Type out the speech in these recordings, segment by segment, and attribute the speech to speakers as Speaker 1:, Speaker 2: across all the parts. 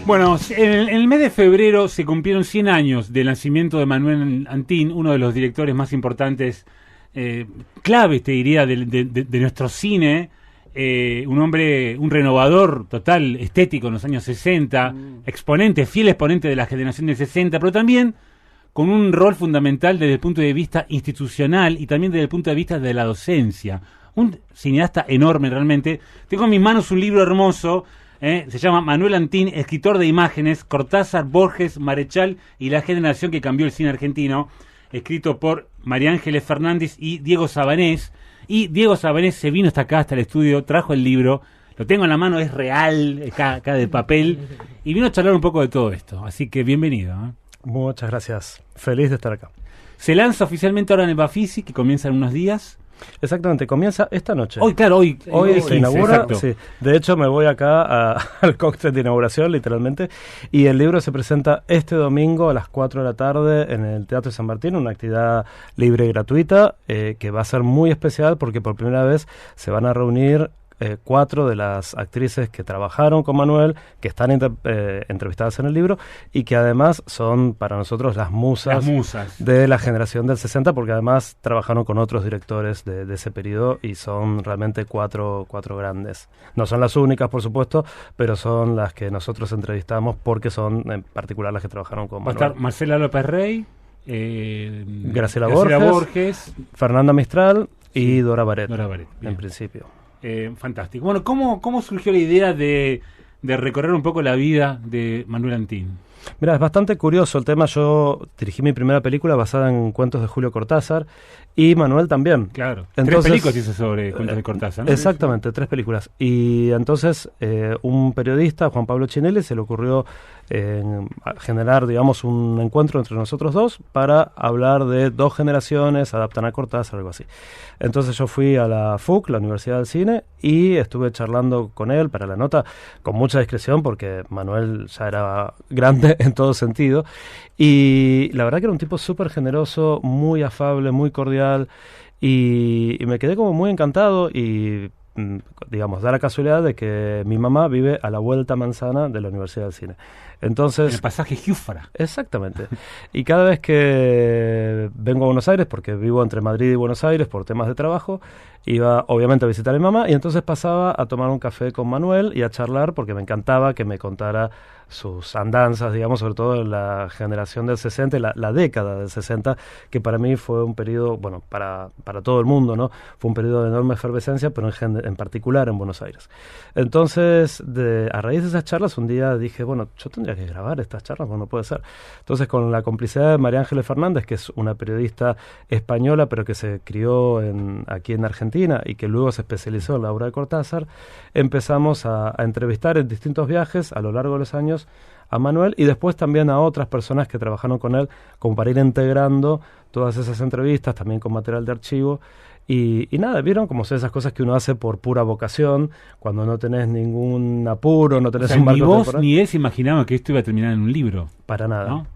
Speaker 1: Bueno, en el mes de febrero se cumplieron 100 años del nacimiento de Manuel Antín, uno de los directores más importantes, claves, te diría, de nuestro cine. Un hombre, un renovador total, estético en los años 60, fiel exponente de la generación del 60, pero también con un rol fundamental desde el punto de vista institucional y también desde el punto de vista de la docencia. Un cineasta enorme realmente. Tengo en mis manos un libro hermoso, se llama Manuel Antín, escritor de imágenes, Cortázar, Borges, Marechal y la generación que cambió el cine argentino, escrito por María Ángeles Fernández y Diego Sabanés. Y Diego Sabanés se vino hasta acá, hasta el estudio, trajo el libro, lo tengo en la mano, es real, acá de papel, y vino a charlar un poco de todo esto. Así que bienvenido.
Speaker 2: Muchas gracias, feliz de estar acá.
Speaker 1: Se lanza oficialmente ahora en el Bafisi, que comienza en unos días.
Speaker 2: Exactamente, comienza esta noche.
Speaker 1: Hoy, claro, hoy
Speaker 2: se inaugura. Sí. De hecho, me voy acá al cóctel de inauguración, literalmente, y el libro se presenta este domingo a las 4 de la tarde en el Teatro de San Martín, una actividad libre y gratuita, que va a ser muy especial porque por primera vez se van a reunir 4 de las actrices que trabajaron con Manuel, que están entrevistadas en el libro y que además son para nosotros las musas de la generación del 60, porque además trabajaron con otros directores de ese periodo y son realmente cuatro grandes. No son las únicas, por supuesto, pero son las que nosotros entrevistamos porque son en particular las que trabajaron con Manuel.
Speaker 1: Va a estar Marcela López Rey,
Speaker 2: Graciela Borges, Fernanda Mistral y Dora Baret, en principio.
Speaker 1: Fantástico. Bueno, ¿cómo surgió la idea de recorrer un poco la vida de Manuel Antín?
Speaker 2: Mira, es bastante curioso el tema. Yo dirigí mi primera película basada en cuentos de Julio Cortázar y Manuel también.
Speaker 1: Claro. Entonces, 3 películas hice sobre cuentos de Cortázar, ¿no?
Speaker 2: Exactamente, 3 películas. Y entonces un periodista, Juan Pablo Chinelli, se le ocurrió generar, digamos, un encuentro entre nosotros dos para hablar de 2 generaciones, adaptan a Cortázar, algo así. Entonces yo fui a la FUC, la Universidad del Cine, y estuve charlando con él para la nota con mucha discreción porque Manuel ya era grande en todo sentido, y la verdad que era un tipo súper generoso, muy afable, muy cordial, y me quedé como muy encantado y, digamos, da la casualidad de que mi mamá vive a la vuelta manzana de la Universidad del Cine. Entonces,
Speaker 1: en el pasaje Giuffra.
Speaker 2: Exactamente. Y cada vez que vengo a Buenos Aires, porque vivo entre Madrid y Buenos Aires por temas de trabajo, iba obviamente a visitar a mi mamá y entonces pasaba a tomar un café con Manuel y a charlar porque me encantaba que me contara sus andanzas, digamos, sobre todo en la generación del 60, la década del 60, que para mí fue un periodo, bueno, para todo el mundo, ¿no? Fue un periodo de enorme efervescencia, pero en particular en Buenos Aires. Entonces, a raíz de esas charlas, un día dije, bueno, yo tendría que grabar estas charlas, bueno, no puede ser. Entonces, con la complicidad de María Ángeles Fernández, que es una periodista española, pero que se crió aquí en Argentina y que luego se especializó en la obra de Cortázar, empezamos a entrevistar en distintos viajes a lo largo de los años a Manuel y después también a otras personas que trabajaron con él, como para ir integrando todas esas entrevistas, también con material de archivo. Y nada, vieron como son esas cosas que uno hace por pura vocación, cuando no tenés ningún apuro, no tenés un marco
Speaker 1: temporal. Ni vos
Speaker 2: temporal.
Speaker 1: ni él se imaginaban que esto iba a terminar en un libro.
Speaker 2: Para nada.
Speaker 1: ¿No?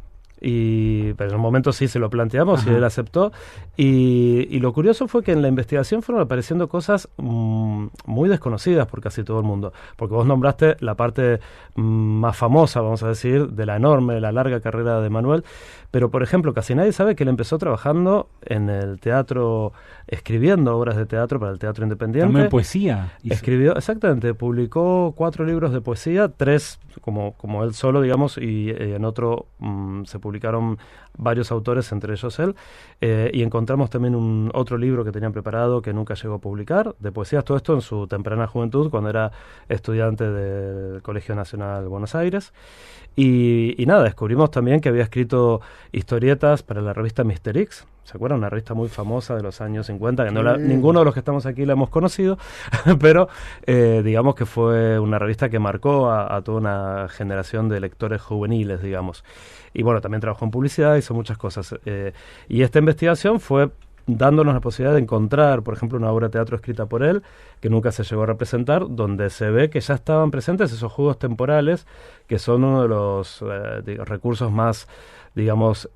Speaker 2: Pero en un momento sí se lo planteamos. Ajá. Y él aceptó. Y lo curioso fue que en la investigación fueron apareciendo cosas muy desconocidas por casi todo el mundo. Porque vos nombraste la parte más famosa, vamos a decir, de la larga carrera de Manuel. Pero, por ejemplo, casi nadie sabe que él empezó trabajando en el teatro, escribiendo obras de teatro para el teatro independiente.
Speaker 1: También poesía.
Speaker 2: Escribió, exactamente, publicó 4 libros de poesía, 3 como él solo, digamos, y en otro se publicaron varios autores, entre ellos él, y encontramos también otro libro que tenían preparado que nunca llegó a publicar, de poesías, todo esto en su temprana juventud, cuando era estudiante del Colegio Nacional de Buenos Aires. Y nada, descubrimos también que había escrito historietas para la revista Mister X. ¿Se acuerdan? Una revista muy famosa de los años 50, que ninguno de los que estamos aquí la hemos conocido, pero digamos que fue una revista que marcó a toda una generación de lectores juveniles, digamos. Y bueno, también trabajó en publicidad, hizo muchas cosas. Y esta investigación fue dándonos la posibilidad de encontrar, por ejemplo, una obra de teatro escrita por él, que nunca se llegó a representar, donde se ve que ya estaban presentes esos juegos temporales, que son uno de los recursos más, digamos,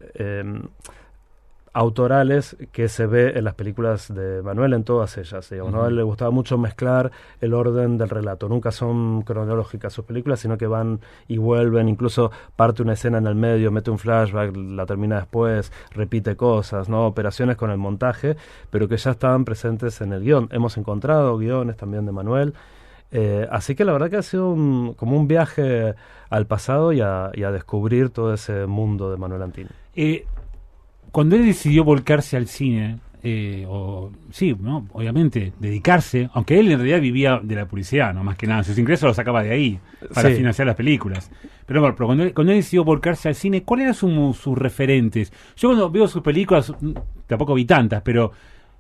Speaker 2: autorales que se ve en las películas de Manuel, en todas ellas, digamos, ¿no? A él le gustaba mucho mezclar el orden del relato. Nunca son cronológicas sus películas, sino que van y vuelven, incluso parte una escena en el medio, mete un flashback, la termina después, repite cosas, ¿no? Operaciones con el montaje, pero que ya estaban presentes en el guión. Hemos encontrado guiones también de Manuel, así que la verdad que ha sido como un viaje al pasado y a descubrir todo ese mundo de Manuel Antin.
Speaker 1: Cuando él decidió volcarse al cine, ¿no? Obviamente, dedicarse, aunque él en realidad vivía de la publicidad, no más que nada, sus ingresos los sacaba de ahí para financiar las películas. Pero cuando él decidió volcarse al cine, ¿cuáles eran sus referentes? Yo cuando veo sus películas, tampoco vi tantas, pero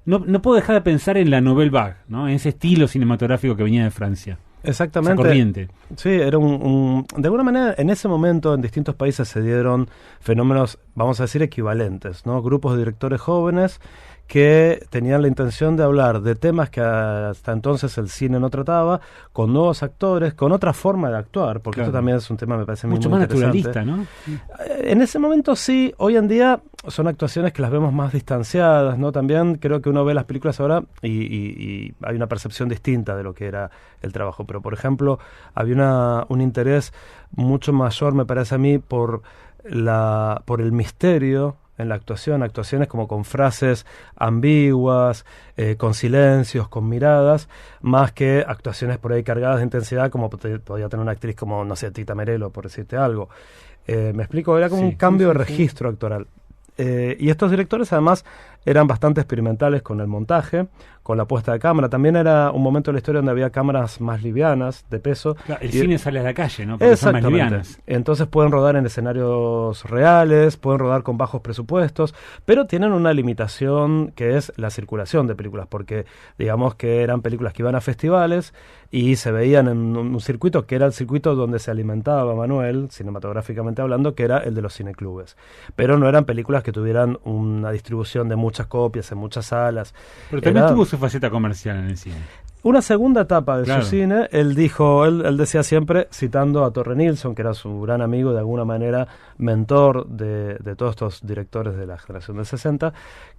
Speaker 1: no puedo dejar de pensar en la Nouvelle Vague, ¿no? En ese estilo cinematográfico que venía de Francia.
Speaker 2: Exactamente.
Speaker 1: Esa corriente.
Speaker 2: Sí, era de alguna manera, en ese momento en distintos países se dieron fenómenos, vamos a decir, equivalentes, ¿no? Grupos de directores jóvenes que tenían la intención de hablar de temas que hasta entonces el cine no trataba, con nuevos actores, con otra forma de actuar, porque esto también es un tema, me parece
Speaker 1: mucho
Speaker 2: muy
Speaker 1: más
Speaker 2: interesante.
Speaker 1: Naturalista, ¿no?
Speaker 2: En ese momento sí, hoy en día son actuaciones que las vemos más distanciadas, ¿no? También creo que uno ve las películas ahora y hay una percepción distinta de lo que era el trabajo, pero por ejemplo había un interés mucho mayor, me parece a mí, por el misterio en la actuación, actuaciones como con frases ambiguas, con silencios, con miradas, más que actuaciones por ahí cargadas de intensidad como podía tener una actriz como, no sé, Tita Merelo, por decirte algo. Me explico, era como un cambio de registro actoral. Y estos directores además eran bastante experimentales con el montaje, con la puesta de cámara. También era un momento de la historia donde había cámaras más livianas, de peso.
Speaker 1: Claro, el cine sale a la calle, ¿no? Porque son más livianas.
Speaker 2: Entonces pueden rodar en escenarios reales, pueden rodar con bajos presupuestos, pero tienen una limitación que es la circulación de películas, porque digamos que eran películas que iban a festivales y se veían en un circuito que era el circuito donde se alimentaba Manuel, cinematográficamente hablando, que era el de los cineclubes. Pero no eran películas que tuvieran una distribución de muchas copias en muchas salas.
Speaker 1: Pero también tuvo su faceta comercial en el cine.
Speaker 2: Una segunda etapa de su cine, él decía siempre, citando a Torre Nilsson, que era su gran amigo, de alguna manera mentor de todos estos directores de la generación del 60,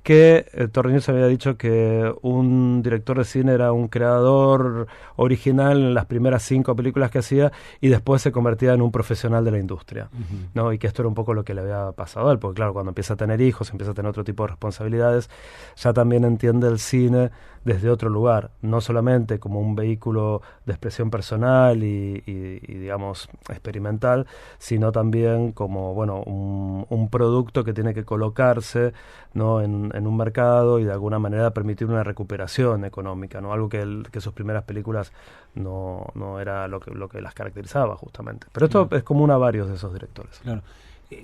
Speaker 2: que Torre Nilsson había dicho que un director de cine era un creador original en las primeras 5 películas que hacía y después se convertía en un profesional de la industria, ¿no? Y que esto era un poco lo que le había pasado a él, porque claro, cuando empieza a tener hijos, empieza a tener otro tipo de responsabilidades, ya también entiende el cine desde otro lugar, no solamente como un vehículo de expresión personal y digamos experimental, sino también como un producto que tiene que colocarse, ¿no? en un mercado y de alguna manera permitir una recuperación económica, ¿no? Algo que sus primeras películas no era lo que las caracterizaba justamente. Pero esto es común a varios de esos directores.
Speaker 1: Claro.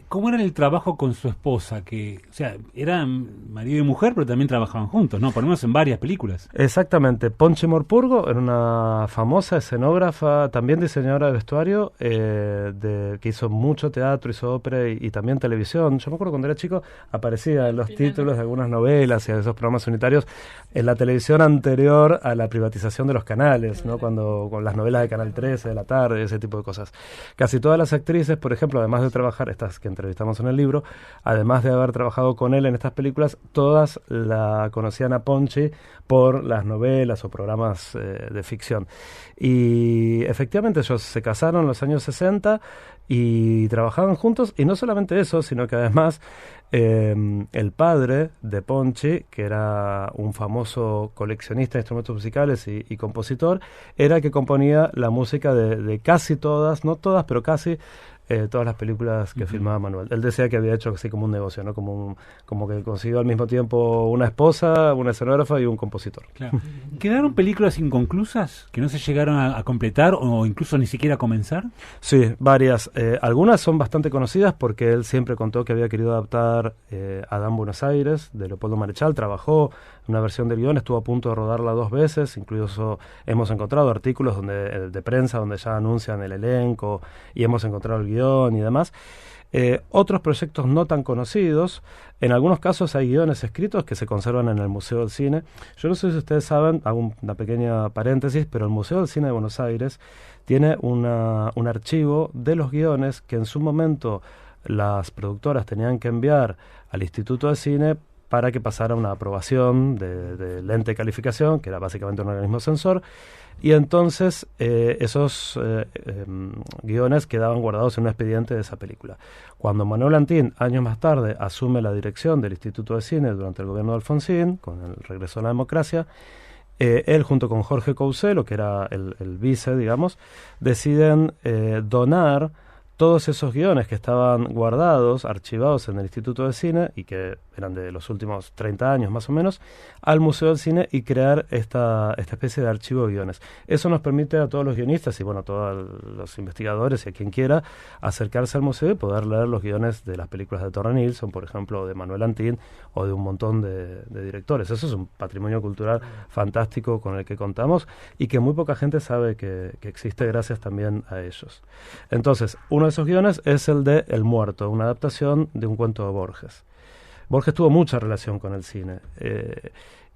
Speaker 1: ¿Cómo era el trabajo con su esposa? O sea, eran marido y mujer, pero también trabajaban juntos, ¿no? Por lo menos en varias películas.
Speaker 2: Exactamente. Ponchi Morpurgo era una famosa escenógrafa, también diseñadora de vestuario, que hizo mucho teatro, hizo ópera y también televisión. Yo me acuerdo cuando era chico, aparecía en los títulos de algunas novelas y de esos programas unitarios en la televisión anterior a la privatización de los canales, ¿no? Cuando con las novelas de Canal 13 de la tarde, ese tipo de cosas. Casi todas las actrices, por ejemplo, además de trabajar, estas que entrevistamos en el libro, además de haber trabajado con él en estas películas, todas la conocían a Ponchi por las novelas o programas de ficción. Y efectivamente ellos se casaron en los años 60 y trabajaban juntos, y no solamente eso, sino que además el padre de Ponchi, que era un famoso coleccionista de instrumentos musicales y compositor, era el que componía la música de casi todas, no todas, pero casi todas las películas que filmaba Manuel. Él decía que había hecho así como un negocio, ¿no? Como que consiguió al mismo tiempo una esposa, una escenógrafa y un compositor.
Speaker 1: Claro. ¿Quedaron películas inconclusas que no se llegaron a completar o incluso ni siquiera a comenzar?
Speaker 2: Sí, varias. Algunas son bastante conocidas porque él siempre contó que había querido adaptar Adán Buenos Aires, de Leopoldo Marechal. Trabajó en una versión del guión, estuvo a punto de rodarla 2 veces, incluso hemos encontrado artículos de prensa donde ya anuncian el elenco y hemos encontrado el guión y demás. Otros proyectos no tan conocidos, en algunos casos hay guiones escritos que se conservan en el Museo del Cine. Yo no sé si ustedes saben, hago una pequeña paréntesis, pero el Museo del Cine de Buenos Aires tiene un archivo de los guiones que en su momento las productoras tenían que enviar al Instituto de Cine para que pasara una aprobación del ente de calificación, que era básicamente un organismo censor, y entonces esos guiones quedaban guardados en un expediente de esa película. Cuando Manuel Antin, años más tarde, asume la dirección del Instituto de Cine durante el gobierno de Alfonsín, con el regreso a la democracia, él junto con Jorge Couselo, que era el vice, digamos, deciden donar todos esos guiones que estaban guardados, archivados en el Instituto de Cine, y que eran de los últimos 30 años más o menos, al Museo del Cine y crear esta especie de archivo de guiones. Eso nos permite a todos los guionistas y bueno, a todos los investigadores y a quien quiera acercarse al museo y poder leer los guiones de las películas de Torre Nilsson, por ejemplo, o de Manuel Antin o de un montón de directores. Eso es un patrimonio cultural fantástico con el que contamos y que muy poca gente sabe que existe gracias también a ellos. Entonces, uno de esos guiones es el de El Muerto, una adaptación de un cuento de Borges. Borges tuvo mucha relación con el cine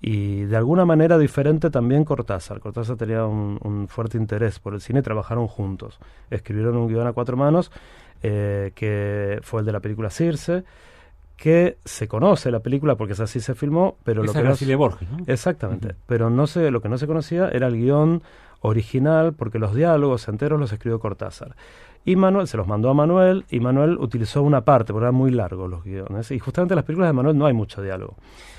Speaker 2: y de alguna manera diferente también Cortázar. Cortázar tenía un fuerte interés por el cine y trabajaron juntos. Escribieron un guion a 4 manos que fue el de la película Circe, que se conoce la película porque es así se filmó, pero
Speaker 1: esa lo que de Borges, ¿no?
Speaker 2: Exactamente, pero lo que no se conocía era el guión original porque los diálogos enteros los escribió Cortázar. Y Manuel se los mandó a Manuel y Manuel utilizó una parte, porque eran muy largos los guiones. Y justamente en las películas de Manuel no hay mucho diálogo.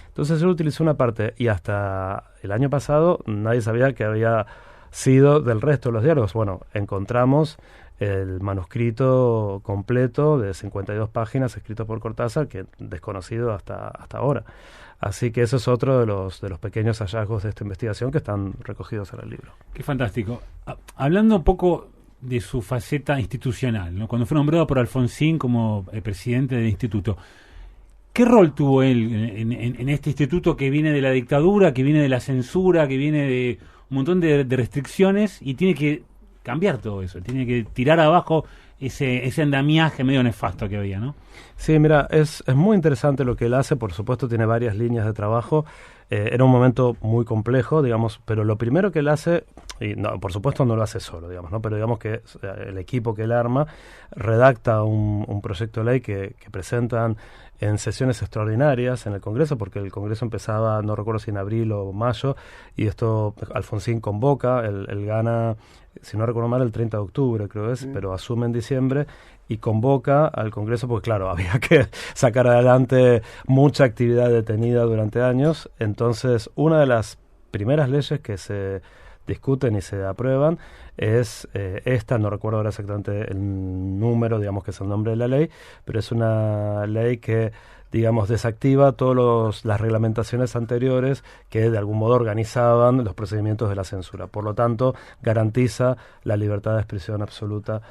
Speaker 2: Entonces él utilizó una parte y hasta el año pasado nadie sabía que había sido del resto de los diálogos. Bueno, encontramos el manuscrito completo de 52 páginas escrito por Cortázar, que desconocido hasta ahora. Así que eso es otro de los pequeños hallazgos de esta investigación que están recogidos en el libro.
Speaker 1: Qué fantástico. Hablando un poco de su faceta institucional, ¿no? Cuando fue nombrado por Alfonsín como presidente del instituto, ¿qué rol tuvo él en este instituto que viene de la dictadura, que viene de la censura, que viene de un montón de restricciones y tiene que cambiar todo eso, tiene que tirar abajo ese andamiaje medio nefasto que había, ¿no?
Speaker 2: Sí, mira, es muy interesante lo que él hace, por supuesto tiene varias líneas de trabajo, era un momento muy complejo, digamos, pero lo primero que él hace, y no, por supuesto no lo hace solo, digamos, ¿no? Pero digamos que el equipo que él arma redacta un proyecto de ley que presentan en sesiones extraordinarias en el Congreso, porque el Congreso empezaba, no recuerdo si en abril o mayo, y esto Alfonsín convoca, él gana, si no recuerdo mal, el 30 de octubre, creo es, pero asume en diciembre, y convoca al Congreso, porque claro, había que sacar adelante mucha actividad detenida durante años. Entonces, una de las primeras leyes que se discuten y se aprueban es esta, no recuerdo ahora exactamente el número, digamos que es el nombre de la ley, pero es una ley que, digamos, desactiva todas las reglamentaciones anteriores que de algún modo organizaban los procedimientos de la censura. Por lo tanto, garantiza la libertad de expresión absoluta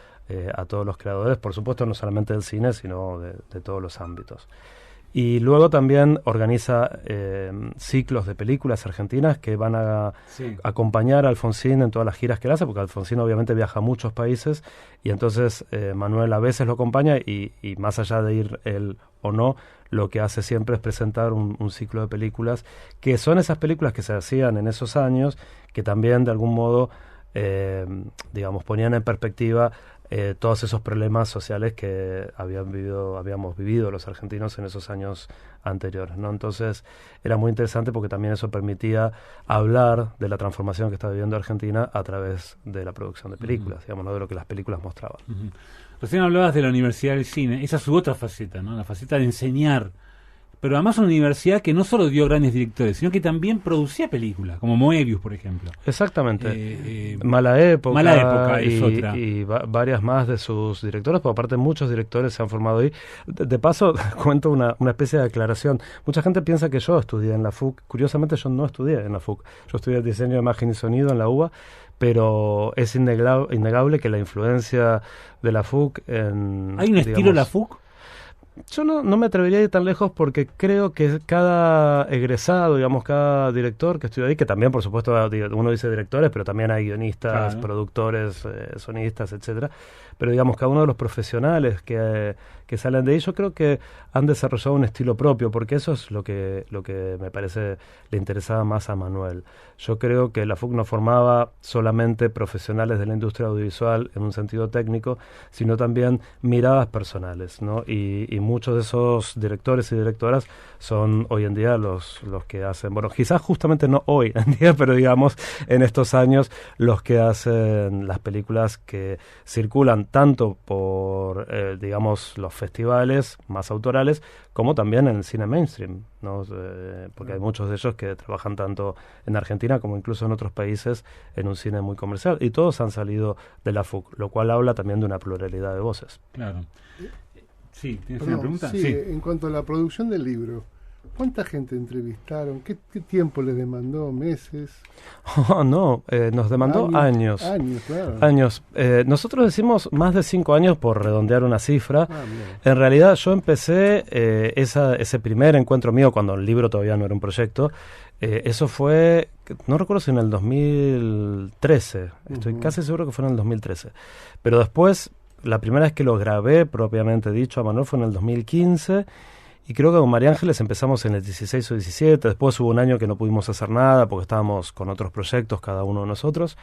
Speaker 2: a todos los creadores, por supuesto no solamente del cine, sino de todos los ámbitos. Y luego también organiza ciclos de películas argentinas que van a acompañar a Alfonsín en todas las giras que él hace, porque Alfonsín obviamente viaja a muchos países y entonces Manuel a veces lo acompaña y más allá de ir él o no, lo que hace siempre es presentar un ciclo de películas que son esas películas que se hacían en esos años, que también de algún modo, digamos, ponían en perspectiva todos esos problemas sociales que habíamos vivido los argentinos en esos años anteriores, ¿no? Entonces era muy interesante porque también eso permitía hablar de la transformación que está viviendo Argentina a través de la producción de películas, digamos, ¿no? De lo que las películas mostraban.
Speaker 1: Recién hablabas de la Universidad del Cine, esa es su otra faceta, ¿no? La faceta de enseñar, pero además una universidad que no solo dio grandes directores, sino que también producía películas, como Moebius, por ejemplo.
Speaker 2: Exactamente. Mala Época
Speaker 1: es otra.
Speaker 2: Y varias más de sus directores, porque aparte muchos directores se han formado ahí. De paso, cuento una especie de aclaración. Mucha gente piensa que yo estudié en la FUC. Curiosamente, yo no estudié en la FUC. Yo estudié diseño de imagen y sonido en la UBA, pero es innegable que la influencia de la FUC en...
Speaker 1: ¿Hay un estilo la FUC?
Speaker 2: Yo no me atrevería a ir tan lejos porque creo que cada egresado, digamos, cada director que estudia ahí, que también, por supuesto, uno dice directores, pero también hay guionistas, productores, sonistas, etcétera. pero digamos, cada uno de los profesionales que salen de ahí, yo creo que han desarrollado un estilo propio, porque eso es lo que me parece le interesaba más a Manuel. Yo creo que la FUC no formaba solamente profesionales de la industria audiovisual en un sentido técnico, sino también miradas personales, ¿no? Y muchos de esos directores y directoras son hoy en día los que hacen, bueno, quizás justamente no hoy en día, pero digamos en estos años, los que hacen las películas que circulan tanto por, digamos, los festivales más autorales, como también en el cine mainstream, ¿no? Porque hay muchos de ellos que trabajan tanto en Argentina como incluso en otros países en un cine muy comercial, y todos han salido de la FUC, lo cual habla también de una pluralidad de voces.
Speaker 1: Claro. Sí, ¿tienes una pregunta?
Speaker 3: Sí, en cuanto a la producción del libro, ¿cuánta gente entrevistaron? ¿Qué tiempo les demandó? ¿Meses?
Speaker 2: Oh, no, nos demandó años.
Speaker 3: Años, claro.
Speaker 2: Años. Nosotros decimos más de 5 años por redondear una cifra. En realidad yo empecé ese primer encuentro mío cuando el libro todavía no era un proyecto. Eso fue, no recuerdo si en el 2013, estoy casi seguro que fue en el 2013. Pero después, la primera vez que lo grabé, propiamente dicho, a Manuel fue en el 2015. Y creo que con María Ángeles empezamos en el 16 o 17, después hubo un año que no pudimos hacer nada porque estábamos con otros proyectos, cada uno de nosotros,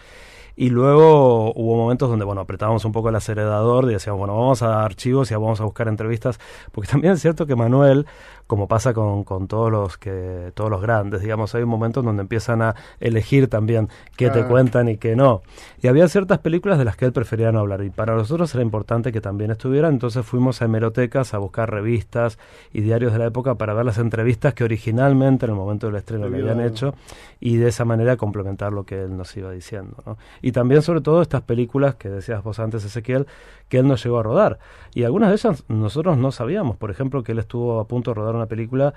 Speaker 2: y luego hubo momentos donde, bueno, apretábamos un poco el acelerador y decíamos, bueno, vamos a dar archivos y vamos a buscar entrevistas, porque también es cierto que Manuel, como pasa con todos los grandes, digamos, hay un momento en donde empiezan a elegir también qué te cuentan y qué no. Y había ciertas películas de las que él prefería no hablar, y para nosotros era importante que también estuvieran, entonces fuimos a hemerotecas a buscar revistas y diarios de la época para ver las entrevistas que originalmente en el momento del estreno le habían hecho, y de esa manera complementar lo que él nos iba diciendo, ¿no? Y también, sobre todo, estas películas que decías vos antes, Ezequiel, que él no llegó a rodar. Y algunas de ellas nosotros no sabíamos. Por ejemplo, que él estuvo a punto de rodar una película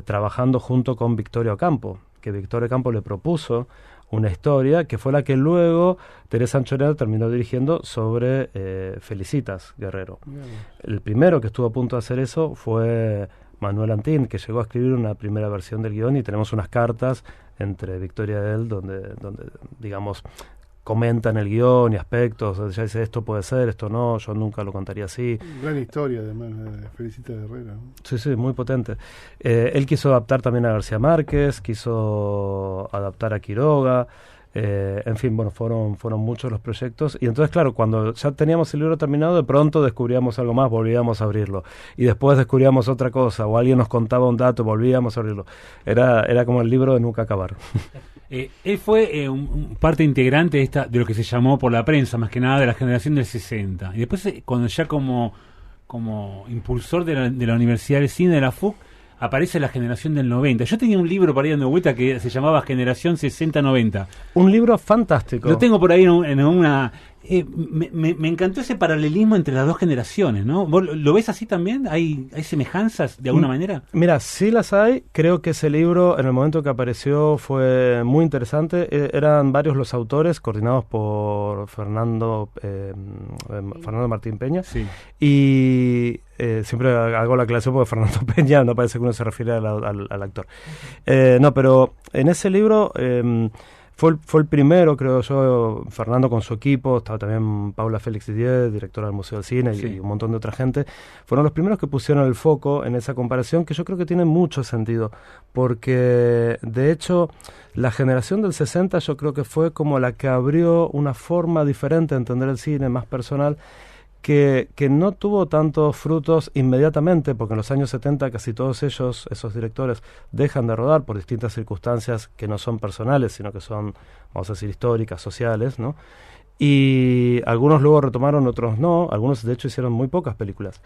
Speaker 2: trabajando junto con Victoria Ocampo, que Victoria Ocampo le propuso una historia que fue la que luego Teresa Anchorena terminó dirigiendo sobre Felicitas Guerrero. El primero que estuvo a punto de hacer eso fue Manuel Antín, que llegó a escribir una primera versión del guión, y tenemos unas cartas entre Victoria y él donde digamos, comentan el guión y aspectos, ella dice esto puede ser, esto no, yo nunca lo contaría así.
Speaker 3: Gran historia además de Felicitas Guerrero.
Speaker 2: Sí, muy potente. Él quiso adaptar también a García Márquez, quiso adaptar a Quiroga, en fin, bueno, fueron muchos los proyectos, y entonces, claro, cuando ya teníamos el libro terminado, de pronto descubríamos algo más, volvíamos a abrirlo, y después descubríamos otra cosa, o alguien nos contaba un dato, volvíamos a abrirlo. Era como el libro de nunca acabar.
Speaker 1: Él fue parte integrante de lo que se llamó por la prensa, más que nada, de la generación del 60. Y después, cuando ya como impulsor de la Universidad del Cine de la FUC, aparece la generación del 90. Yo tenía un libro para ir dando vuelta que se llamaba Generación 60-90.
Speaker 2: Un libro fantástico.
Speaker 1: Lo tengo por ahí en una... me encantó ese paralelismo entre las dos generaciones, ¿no? ¿Vos lo ves así también? ¿Hay semejanzas de alguna manera?
Speaker 2: Mira, sí las hay. Creo que ese libro, en el momento que apareció, fue muy interesante. Eran varios los autores, coordinados por Fernando Martín Peña. Sí. Y siempre hago la aclaración porque Fernando Peña no parece que uno se refiere al actor. No, pero en ese libro... Fue el primero, creo yo, Fernando con su equipo, estaba también Paula Félix Didier, directora del Museo del Cine, y un montón de otra gente. Fueron los primeros que pusieron el foco en esa comparación, que yo creo que tiene mucho sentido, porque de hecho la generación del 60 yo creo que fue como la que abrió una forma diferente de entender el cine, más personal, que no tuvo tantos frutos inmediatamente, porque en los años 70 casi todos ellos, esos directores, dejan de rodar por distintas circunstancias que no son personales, sino que son, vamos a decir, históricas, sociales, ¿no? Y algunos luego retomaron, otros no, algunos de hecho hicieron muy pocas películas.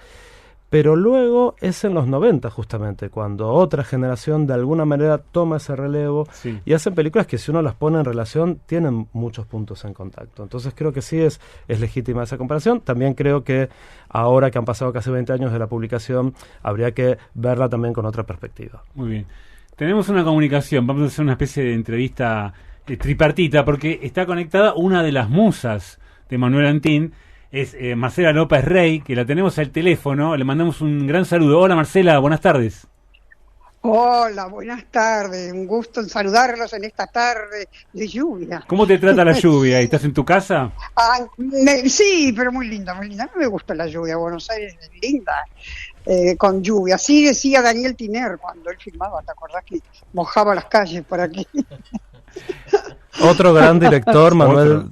Speaker 2: Pero luego es en los 90 justamente, cuando otra generación de alguna manera toma ese relevo y hacen películas que, si uno las pone en relación, tienen muchos puntos en contacto. Entonces creo que sí es legítima esa comparación. También creo que ahora que han pasado casi 20 años de la publicación, habría que verla también con otra perspectiva.
Speaker 1: Muy bien. Tenemos una comunicación, vamos a hacer una especie de entrevista tripartita, porque está conectada una de las musas de Manuel Antín. Es Marcela López Rey, que la tenemos al teléfono. Le mandamos un gran saludo. Hola, Marcela, buenas tardes.
Speaker 4: Hola, buenas tardes. Un gusto en saludarlos en esta tarde de lluvia.
Speaker 1: ¿Cómo te trata la lluvia? ¿Estás en tu casa?
Speaker 4: Sí, pero muy linda, muy linda. A mí me gusta la lluvia. Buenos Aires es linda, con lluvia. Así decía Daniel Tiner cuando él filmaba. ¿Te acordás que mojaba las calles por aquí?
Speaker 2: Otro gran director, Manuel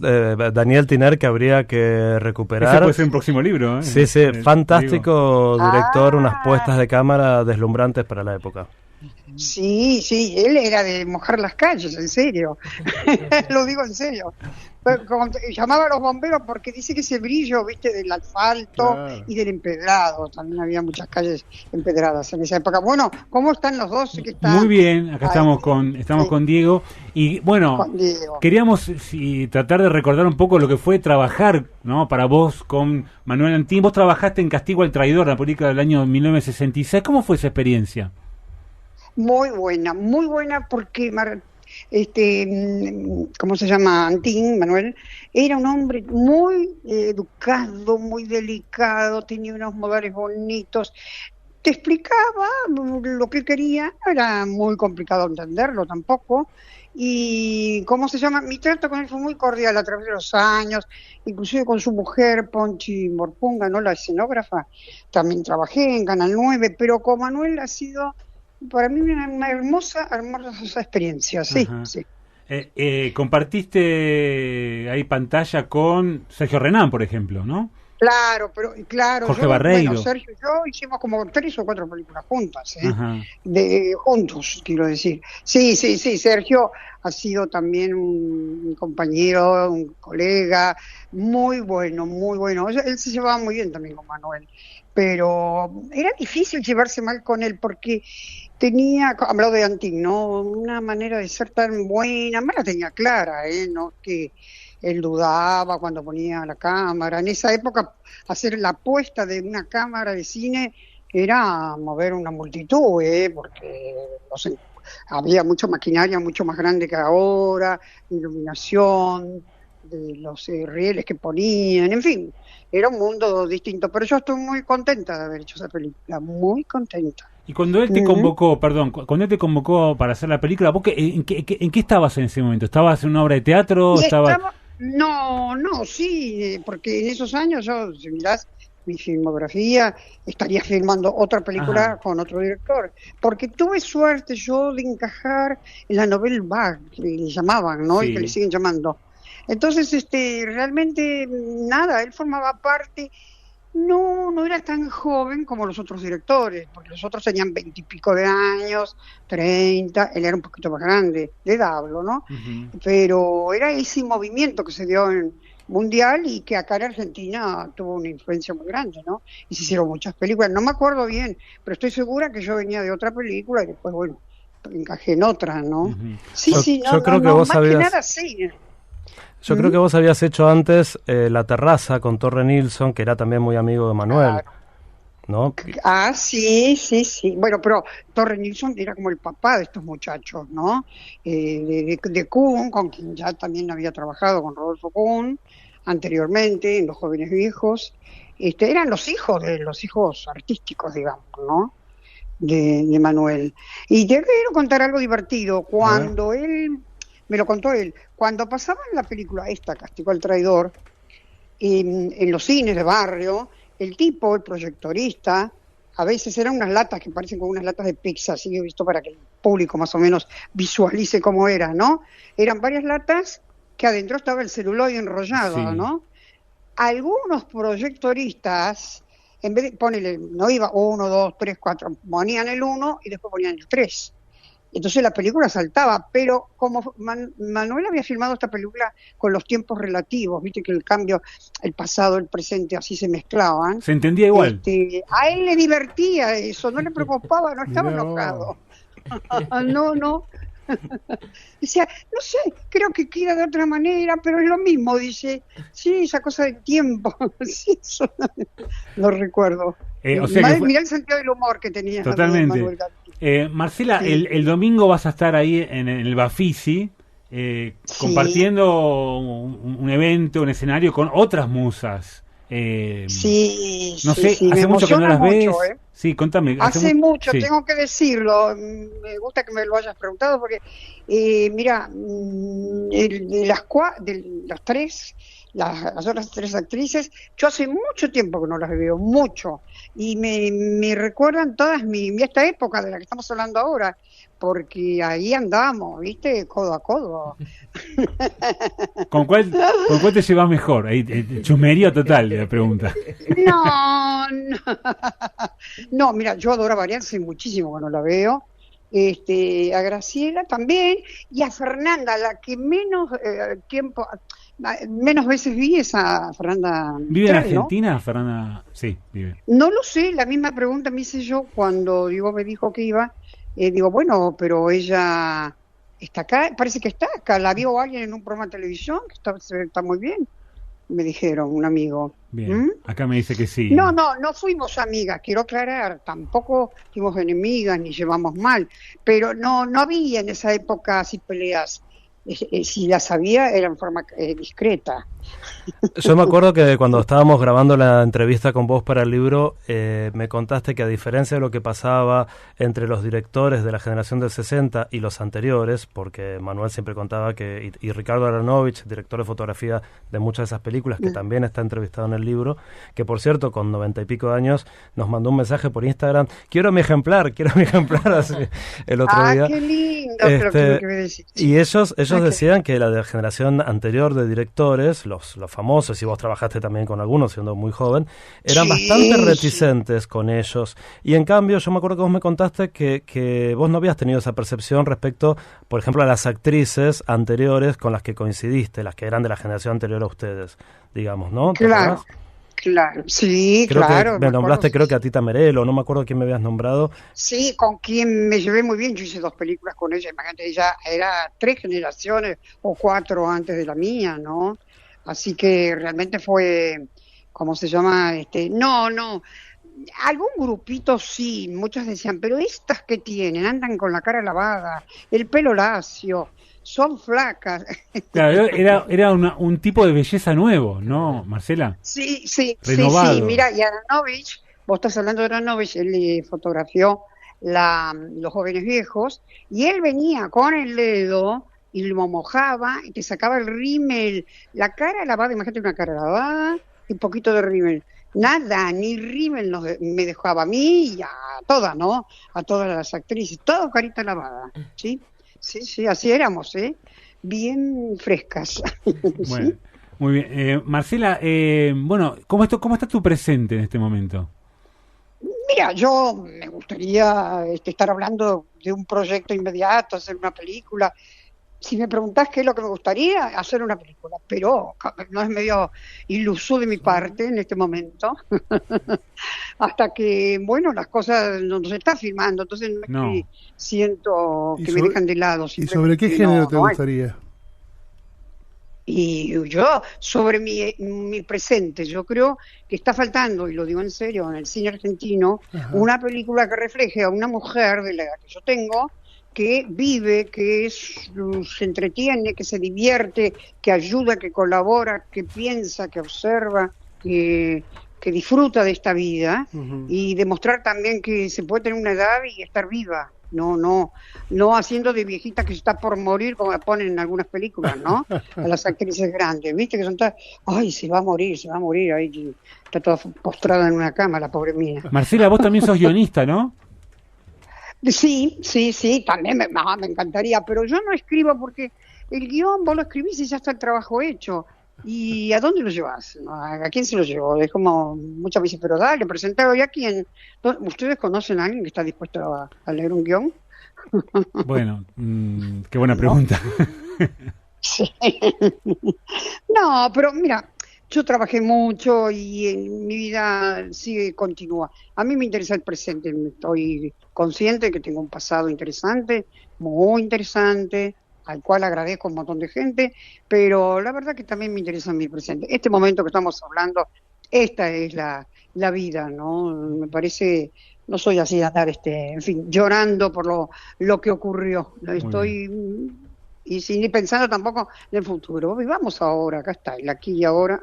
Speaker 2: Daniel Tiner, que habría que recuperar.
Speaker 1: Ese puede ser un próximo libro, ¿eh?
Speaker 2: Sí, sí, fantástico director, unas
Speaker 4: Ah.
Speaker 2: puestas de cámara deslumbrantes para la época.
Speaker 4: Sí, sí, él era de mojar las calles, en serio. Lo digo en serio. Llamaba a los bomberos porque dice que ese brillo, viste, del asfalto
Speaker 3: Claro.
Speaker 4: y del empedrado. También había muchas calles empedradas en esa época. Bueno, ¿cómo están los dos? Que están
Speaker 1: Muy bien, acá
Speaker 4: ahí,
Speaker 1: estamos
Speaker 4: sí,
Speaker 1: con Diego. Y bueno,
Speaker 4: con Diego.
Speaker 1: queríamos tratar de recordar un poco lo que fue trabajar, ¿no? Para vos con Manuel Antín. Vos trabajaste en Castigo al Traidor, la película del año 1966. ¿Cómo fue esa experiencia?
Speaker 4: Muy buena porque ¿cómo se llama? Antín, Manuel, era un hombre muy educado, muy delicado, tenía unos modales bonitos, te explicaba lo que quería, no era muy complicado entenderlo tampoco, y ¿cómo se llama? Mi trato con él fue muy cordial a través de los años, inclusive con su mujer, Ponchi Morpunga, ¿no? La escenógrafa, también trabajé en Canal 9, pero con Manuel ha sido para mí una hermosa experiencia, sí,
Speaker 1: Ajá.
Speaker 4: sí.
Speaker 1: Compartiste ahí pantalla con Sergio Renán, por ejemplo, ¿no?
Speaker 4: Claro,
Speaker 1: Jorge Barreiro.
Speaker 4: bueno, Sergio y yo hicimos como 3 o 4 películas juntas,
Speaker 1: Ajá.
Speaker 4: juntos, quiero decir. Sí, Sergio ha sido también un compañero, un colega, muy bueno, muy bueno. Él se llevaba muy bien también con Manuel, pero era difícil llevarse mal con él porque tenía, hablado de Antín, ¿no? Una manera de ser tan buena, me la tenía clara, ¿no? Que él dudaba cuando ponía la cámara. En esa época, hacer la apuesta de una cámara de cine era mover una multitud, porque no sé, había mucha maquinaria mucho más grande que ahora, iluminación, de los rieles que ponían, en fin, era un mundo distinto. Pero yo estoy muy contenta de haber hecho esa película, muy contenta.
Speaker 1: Y cuando él te convocó, cuando él te convocó para hacer la película, ¿vos en qué estabas en ese momento? ¿Estabas en una obra de teatro?
Speaker 4: No, sí, porque en esos años yo, si mirás mi filmografía, estaría filmando otra película
Speaker 1: Ajá.
Speaker 4: con otro director, porque tuve suerte yo de encajar en la Nouvelle Vague, que le llamaban, ¿no?
Speaker 1: Sí.
Speaker 4: Y que le siguen llamando. Entonces, realmente nada, él formaba parte. No era tan joven como los otros directores, porque los otros tenían 20 y pico de años, 30, él era un poquito más grande, de edad hablo, ¿no?
Speaker 1: Uh-huh.
Speaker 4: Pero era ese movimiento que se dio en mundial y que acá en Argentina tuvo una influencia muy grande, ¿no? Y se hicieron muchas películas, no me acuerdo bien, pero estoy segura que yo venía de otra película y después, bueno, encajé en otra, ¿no?
Speaker 1: Uh-huh.
Speaker 2: Yo creo que vos
Speaker 4: más
Speaker 2: sabías...
Speaker 4: que nada sí.
Speaker 2: Yo creo que vos habías hecho antes La Terraza con Torre Nilsson, que era también muy amigo de Manuel,
Speaker 4: Claro.
Speaker 2: ¿no?
Speaker 4: Ah, sí. Bueno, pero Torre Nilsson era como el papá de estos muchachos, ¿no? De Kuhn, con quien ya también había trabajado con Rodolfo Kuhn anteriormente, en Los Jóvenes Viejos. Eran los hijos artísticos, digamos, ¿no? De Manuel. Y te quiero contar algo divertido. Cuando me lo contó él, cuando pasaban la película esta, Castigo al Traidor, en los cines de barrio, el proyectorista, a veces eran unas latas que parecen como unas latas de pizza, así que he visto para que el público más o menos visualice cómo era, ¿no? Eran varias latas que adentro estaba el celuloide enrollado,
Speaker 1: Sí.
Speaker 4: ¿no? Algunos proyectoristas, en vez de ponerle, no iba 1, 2, 3, 4, ponían el 1 y después ponían el 3. Entonces la película saltaba, pero como Manuel había filmado esta película con los tiempos relativos, viste que el cambio, el pasado, el presente, así se mezclaban.
Speaker 1: Se entendía igual.
Speaker 4: A él le divertía eso, no le preocupaba, no estaba
Speaker 3: No.
Speaker 4: enojado. No. Decía, no sé, creo que queda de otra manera, pero es lo mismo, dice. Sí, esa cosa del tiempo. Sí, eso lo recuerdo.
Speaker 1: O sea que
Speaker 4: Mirá el sentido del humor que tenía.
Speaker 1: Totalmente.
Speaker 4: Manuel Gatti.
Speaker 1: Marcela,
Speaker 4: Sí.
Speaker 1: el domingo vas a estar ahí en el Bafisi, compartiendo un evento, un escenario con otras musas.
Speaker 4: Sí, Sí,
Speaker 1: No
Speaker 4: sí,
Speaker 1: sé,
Speaker 4: sí, me
Speaker 1: hace mucho que no
Speaker 4: emociona
Speaker 1: las ves.
Speaker 4: mucho, ¿eh?
Speaker 1: Sí, contame.
Speaker 4: Hace mucho,
Speaker 1: sí.
Speaker 4: tengo que decirlo. Me gusta que me lo hayas preguntado porque, mira, de las tres, las otras tres actrices, yo hace mucho tiempo que no las veo, mucho. Y me recuerdan todas esta época de la que estamos hablando ahora, porque ahí andamos, ¿viste? Codo a codo.
Speaker 1: ¿Con cuál te llevas mejor? Ahí, chusmería total, la pregunta.
Speaker 4: No, no. No, mira, yo adoro a Varian, hace muchísimo que no la veo. A Graciela también, y a Fernanda, la que menos tiempo, menos veces vi es a Fernanda
Speaker 1: ¿Vive en
Speaker 4: Mistral, ¿no?
Speaker 1: Argentina, Fernanda? Sí, vive.
Speaker 4: No lo sé, la misma pregunta me hice yo cuando Diego me dijo que iba. Digo, bueno, pero ella está acá, parece que está acá, la vio alguien en un programa de televisión, que está muy bien, me dijeron, un amigo.
Speaker 1: Bien,
Speaker 4: ¿Mm?
Speaker 1: acá me dice que sí.
Speaker 4: No fuimos amigas, quiero aclarar, tampoco fuimos enemigas ni llevamos mal, pero no había en esa época así peleas. Si las había era en forma discreta.
Speaker 2: Yo me acuerdo que cuando estábamos grabando la entrevista con vos para el libro, me contaste que a diferencia de lo que pasaba entre los directores de la generación del 60 y los anteriores, porque Manuel siempre contaba que, y Ricardo Aronovich, director de fotografía de muchas de esas películas, que también está entrevistado en el libro, que por cierto, con 90 y pico de años, nos mandó un mensaje por Instagram, quiero mi ejemplar, así, el otro día.
Speaker 4: Qué lindo, creo que lo que me decís.
Speaker 2: Y ellos decían que la de la generación anterior de directores, los famosos, y vos trabajaste también con algunos siendo muy joven, eran bastante reticentes con ellos. Y en cambio, yo me acuerdo que vos me contaste que vos no habías tenido esa percepción respecto, por ejemplo, a las actrices anteriores con las que coincidiste, las que eran de la generación anterior a ustedes, digamos, ¿no?
Speaker 4: Claro, sí,
Speaker 2: creo
Speaker 4: claro.
Speaker 2: que me nombraste, creo que a Tita Merelo, no me acuerdo quién me habías nombrado.
Speaker 4: Sí, con quien me llevé muy bien, yo hice 2 películas con ella, imagínate, ella era 3 generaciones o 4 antes de la mía, ¿no? Así que realmente fue, ¿cómo se llama? No, algún grupito sí, muchos decían, pero estas que tienen, andan con la cara lavada, el pelo lacio, son flacas.
Speaker 1: Claro, era un tipo de belleza nuevo, ¿no, Marcela?
Speaker 4: Sí,
Speaker 1: Renovado.
Speaker 4: sí, mira, y Aronovich, vos estás hablando de Aronovich, él le fotografió Los jóvenes viejos, y él venía con el dedo y lo mojaba y te sacaba el rímel, la cara lavada, imagínate una cara lavada y un poquito de rímel. Nada, ni rímel me dejaba a mí y a todas, ¿no? A todas las actrices, todo carita lavada, ¿sí? Sí, así éramos, bien frescas.
Speaker 1: Bueno,
Speaker 4: ¿sí?
Speaker 1: muy bien. Marcela, bueno, ¿cómo está tu presente en este momento?
Speaker 4: Mira, yo me gustaría estar hablando de un proyecto inmediato, hacer una película. Si me preguntás qué es lo que me gustaría, hacer una película, pero no es medio iluso de mi parte en este momento, hasta que, bueno, las cosas no se están filmando, entonces no es que siento que me dejan de lado.
Speaker 3: ¿Y sobre qué género te gustaría?
Speaker 4: Y yo, sobre mi presente, yo creo que está faltando, y lo digo en serio, en el cine argentino, una película que refleje a una mujer de la edad que yo tengo, que vive, que se entretiene, que se divierte, que ayuda, que colabora, que piensa, que observa, que disfruta de esta vida, y demostrar también que se puede tener una edad y estar viva. No haciendo de viejita que está por morir, como la ponen en algunas películas, ¿no? A las actrices grandes, ¿viste? Que son todas, ay, se va a morir, ahí está toda postrada en una cama, la pobre mía.
Speaker 1: Marcela, vos también sos guionista, ¿no?
Speaker 4: Sí, también me encantaría, pero yo no escribo porque el guión vos lo escribís y ya está el trabajo hecho. ¿Y a dónde lo llevas? ¿A quién se lo llevo? Es como muchas veces, pero dale, presentalo. ¿Y a quién? ¿Ustedes conocen a alguien que está dispuesto a leer un guión?
Speaker 1: Bueno, qué buena pregunta.
Speaker 4: Sí. No, pero mira, yo trabajé mucho y en mi vida continúa. A mí me interesa el presente, estoy consciente que tengo un pasado interesante, muy interesante, al cual agradezco a un montón de gente, pero la verdad que también me interesa mi presente. Este momento que estamos hablando, esta es la vida, ¿no? Me parece, no soy así de andar, en fin, llorando por lo que ocurrió. Estoy, y sin ir pensando tampoco en el futuro. Vivamos ahora, acá está, el aquí y ahora,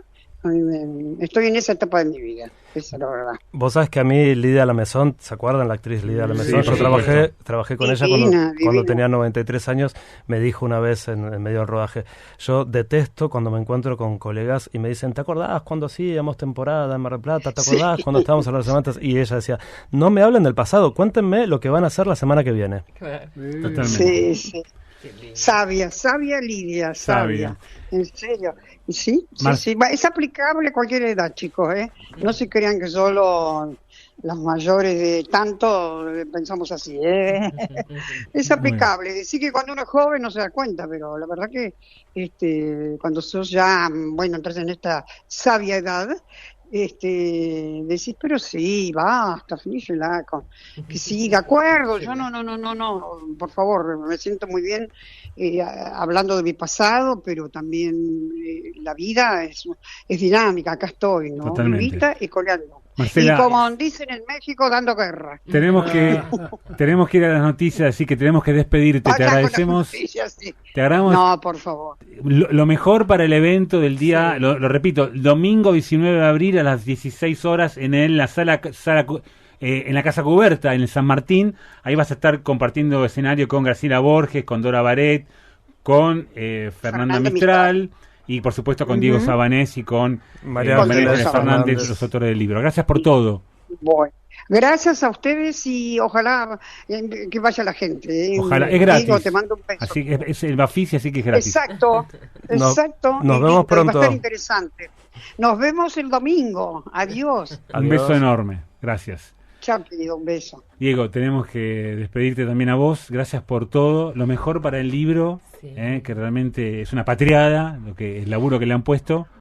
Speaker 4: Estoy en esa etapa de mi vida, esa es la verdad.
Speaker 2: Vos sabés que a mí Lidia Lamezón, ¿se acuerdan la actriz Lidia Lamezón?
Speaker 1: Sí,
Speaker 2: Yo
Speaker 1: por
Speaker 2: trabajé con
Speaker 4: Divina,
Speaker 2: ella cuando
Speaker 4: divina.
Speaker 2: tenía 93 años. Me dijo una vez en medio del rodaje, yo detesto cuando me encuentro con colegas y me dicen, ¿te acordás cuando hacíamos temporada en Mar del Plata? ¿Te acordás
Speaker 4: Sí.
Speaker 2: cuando estábamos en las semanas? Y ella decía, no me hablen del pasado, cuéntenme lo que van a hacer la semana que viene.
Speaker 1: Totalmente.
Speaker 4: Sí, sí. Sabia Lidia, sabia. En serio. Y sí,
Speaker 1: Mar-
Speaker 4: sí. Es aplicable a cualquier edad, chicos, ¿eh? No se crean que solo las mayores de tanto pensamos así, ¿eh? Es aplicable. Decir que cuando uno es joven no se da cuenta, pero la verdad que cuando sos ya, bueno, entras en esta sabia edad, decís, pero sí, basta, finísela, que sí, de acuerdo, yo no, por favor, me siento muy bien hablando de mi pasado, pero también la vida es dinámica, acá estoy, ¿no?
Speaker 1: Totalmente.
Speaker 4: Vivita y coleando.
Speaker 1: Marcela,
Speaker 4: Y como dicen en México, dando guerra.
Speaker 1: tenemos que ir a las noticias, así que tenemos que despedirte. Te
Speaker 4: Vaya con las
Speaker 1: agradecemos.
Speaker 4: noticias, sí.
Speaker 1: Te agradecemos
Speaker 4: No, por favor.
Speaker 1: lo mejor para el evento del día, lo repito, domingo 19 de abril a las 16 horas en la en la Casa Cuberta, en el San Martín. Ahí vas a estar compartiendo escenario con Graciela Borges, con Dora Baret, con Fernanda Mistral y por supuesto con Diego Sabanés y con
Speaker 2: María
Speaker 1: Ángeles
Speaker 4: Ángeles
Speaker 1: Fernández,
Speaker 2: Fernández.
Speaker 1: los autores del libro. Gracias por todo.
Speaker 4: Bueno, gracias a ustedes y ojalá que vaya la gente.
Speaker 1: Ojalá, es gratis.
Speaker 4: Diego, te mando un beso.
Speaker 1: Así que es el Bafisi, así que es gratis.
Speaker 4: Exacto, exacto.
Speaker 2: nos
Speaker 4: Y
Speaker 2: vemos
Speaker 4: va a
Speaker 2: pronto.
Speaker 4: estar interesante. Nos vemos el domingo. Adiós.
Speaker 1: Un beso enorme. Gracias.
Speaker 4: Chao, querido, un beso.
Speaker 1: Diego, tenemos que despedirte también a vos. Gracias por todo. Lo mejor para el libro, que realmente es una patriada, lo que el laburo que le han puesto.